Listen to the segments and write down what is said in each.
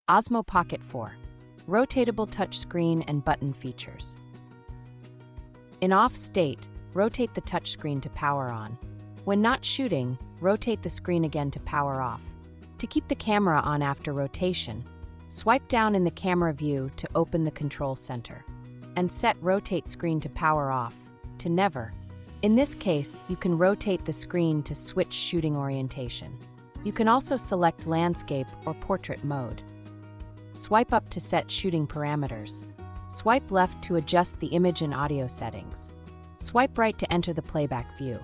Osmo Pocket 4. Rotatable touchscreen and button features. In off state, rotate the touchscreen to power on. When not shooting, rotate the screen again to power off. To keep the camera on after rotation, swipe down in the camera view to open the control center. And set rotate screen to power off, to never. In this case, you can rotate the screen to switch shooting orientation. You can also select landscape or portrait mode. Swipe up to set shooting parameters. Swipe left to adjust the image and audio settings. Swipe right to enter the playback view.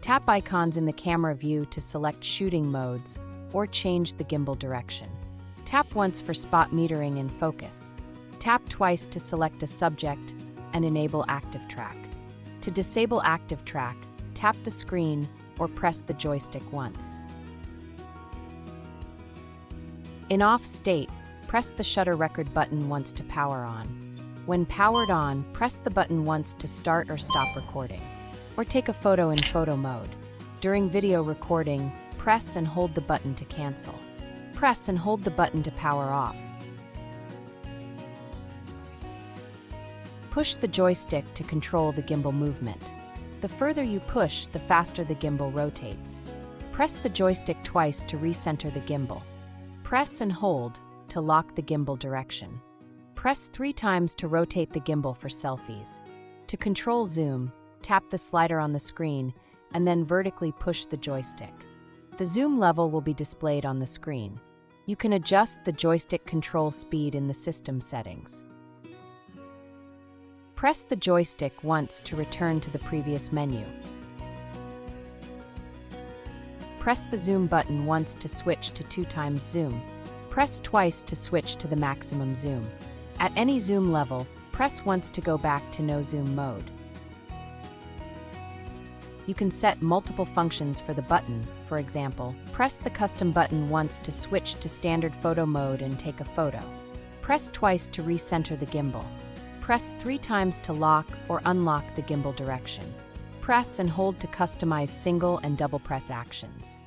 Tap icons in the camera view to select shooting modes or change the gimbal direction. Tap once for spot metering and focus. Tap twice to select a subject and enable active track. To disable active track, tap the screen or press the joystick once. In off state, press the shutter record button once to power on. When powered on, press the button once to start or stop recording, or take a photo in photo mode. During video recording, press and hold the button to cancel. Press and hold the button to power off. Push the joystick to control the gimbal movement. The further you push, the faster the gimbal rotates. Press the joystick twice to recenter the gimbal. Press and hold to lock the gimbal direction. Press 3 times to rotate the gimbal for selfies. To control zoom, tap the slider on the screen and then vertically push the joystick. The zoom level will be displayed on the screen. You can adjust the joystick control speed in the system settings. Press the joystick once to return to the previous menu. Press the zoom button once to switch to 2 times zoom. Press twice to switch to the maximum zoom. At any zoom level, press once to go back to no zoom mode. You can set multiple functions for the button. For example, press the custom button once to switch to standard photo mode and take a photo. Press twice to recenter the gimbal. Press 3 times to lock or unlock the gimbal direction. Press and hold to customize single and double press actions.